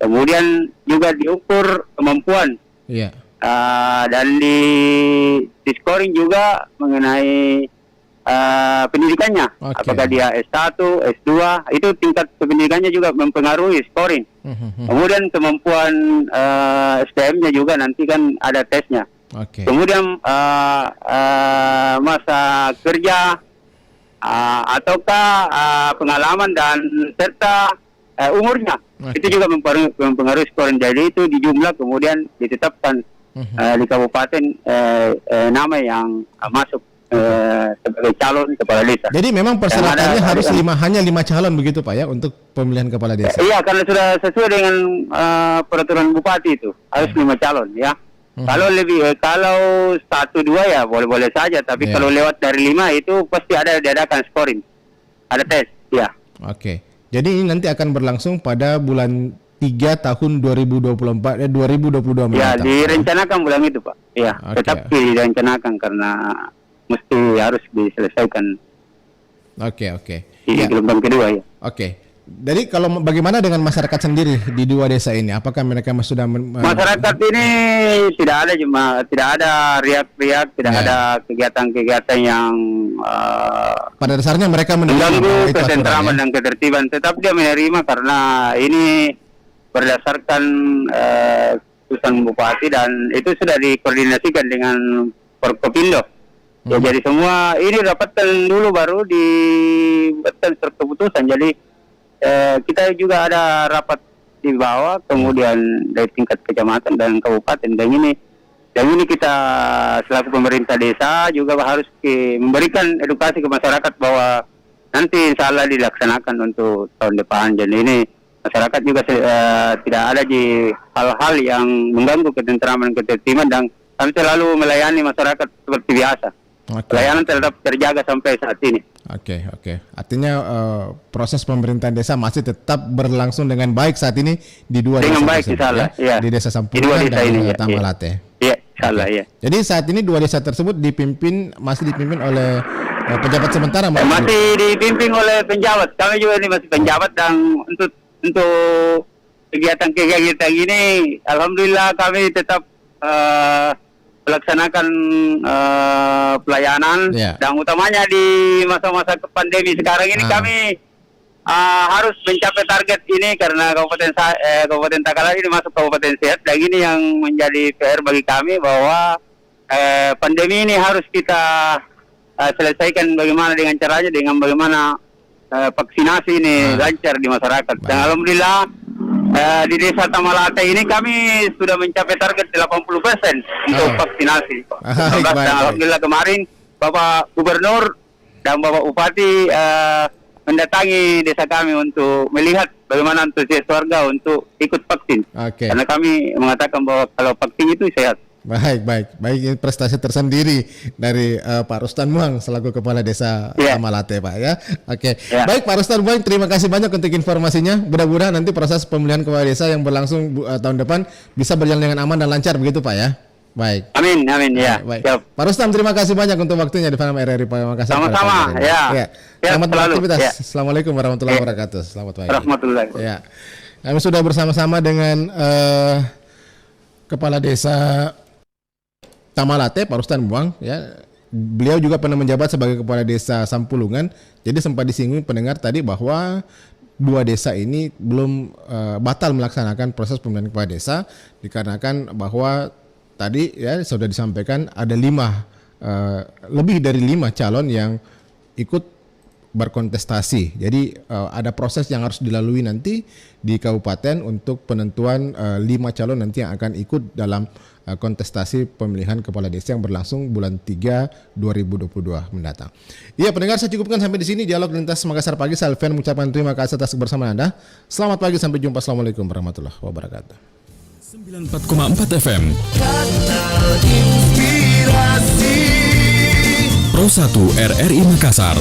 kemudian juga diukur kemampuan, dan di-scoring juga mengenai pendidikannya, apakah dia S1, S2, itu tingkat pendidikannya juga mempengaruhi scoring. Kemudian kemampuan SDM-nya juga nanti kan ada tesnya. Kemudian masa kerja ataukah pengalaman dan serta umurnya, itu juga mempengaruhi scoring. Jadi itu dijumlah kemudian ditetapkan di kabupaten nama yang masuk sebagai calon kepala desa. Jadi memang persyaratannya harus hanya 5 calon begitu Pak ya untuk pemilihan kepala desa? Iya, karena sudah sesuai dengan peraturan bupati itu harus 5 calon ya. Kalau 1-2 ya boleh-boleh saja, tapi kalau lewat dari 5 itu pasti ada diadakan scoring, ada tes ya. Jadi ini nanti akan berlangsung pada bulan 3 tahun 2022 mendatang. Ya, direncanakan bulan itu Pak. Ya, tetap direncanakan karena mesti harus diselesaikan. Di gelombang kedua ya. Jadi kalau bagaimana dengan masyarakat sendiri di 2 desa ini? Apakah mereka sudah masyarakat ini tidak ada riak-riak, tidak ada kegiatan-kegiatan yang pada dasarnya mereka mengganggu ketentraman dan ketertiban. Tetap dia menerima karena ini berdasarkan keputusan bupati dan itu sudah dikoordinasikan dengan Forkopindo. Ya, jadi semua ini dapatkan dulu baru dibuatkan surat keputusan. Jadi kita juga ada rapat di bawah, kemudian dari tingkat kecamatan dan kabupaten, dan ini kita selaku pemerintah desa juga harus memberikan edukasi ke masyarakat bahwa nanti insya Allah dilaksanakan untuk tahun depan. Jadi ini masyarakat juga tidak ada di hal-hal yang mengganggu ketentraman ketertiban, dan kami selalu melayani masyarakat seperti biasa. Pelayanan tetap terjaga sampai saat ini. Artinya proses pemerintahan desa masih tetap berlangsung dengan baik saat ini di 2 desa tersebut ya? Di Desa Sampurna dan Tamalate. Iya, insyaallah ya. Jadi saat ini 2 desa tersebut masih dipimpin oleh pejabat sementara? Masih dipimpin oleh penjabat. Kami juga ini masih penjabat, dan untuk kegiatan-kegiatan ini alhamdulillah kami tetap melaksanakan pelayanan, dan utamanya di masa-masa pandemi sekarang ini kami harus mencapai target ini karena Kabupaten Takalar ini masuk Kabupaten Sehat, dan ini yang menjadi PR bagi kami bahwa pandemi ini harus kita selesaikan bagaimana dengan caranya, dengan bagaimana vaksinasi ini lancar di masyarakat. Dan alhamdulillah di Desa Tamalate ini kami sudah mencapai target 80% untuk vaksinasi. Dan alhamdulillah kemarin Bapak Gubernur dan Bapak Bupati mendatangi desa kami untuk melihat bagaimana antusias warga untuk ikut vaksin. Karena kami mengatakan bahwa kalau vaksin itu sehat. Baik. Ini prestasi tersendiri dari Pak Rustan Muang selaku Kepala Desa Tamalate, Pak ya. Baik Pak Rustan Muang, terima kasih banyak untuk informasinya. Mudah-mudahan nanti proses pemilihan kepala desa yang berlangsung tahun depan bisa berjalan dengan aman dan lancar begitu Pak ya. Baik. Amin ya. Baik. Pak Rustam, terima kasih banyak untuk waktunya di Fanam RRI Makassar. Sama-sama. Selamat beraktivitas. Assalamualaikum warahmatullahi wabarakatuh. Selamat pagi. Warahmatullahi. Kami sudah bersama-sama dengan Kepala Desa Tamalate, Pak Rustan Muang ya. Beliau juga pernah menjabat sebagai Kepala Desa Sampulungan. Jadi sempat disinggung pendengar tadi bahwa dua desa ini belum batal melaksanakan proses pemilihan kepala desa dikarenakan bahwa tadi ya sudah disampaikan ada lebih dari 5 calon yang ikut berkontestasi. Jadi ada proses yang harus dilalui nanti di kabupaten untuk penentuan 5 calon nanti yang akan ikut dalam kontestasi pemilihan kepala desa yang berlangsung bulan 3 2022 mendatang. Iya pendengar, saya cukupkan sampai di sini dialog lintas Makassar pagi. Saya Alfian mengucapkan terima kasih atas kebersamaan Anda. Selamat pagi, sampai jumpa. Assalamualaikum warahmatullahi wabarakatuh. 94,4 FM Kanal Inspirasi Pro 1 RRI Makassar.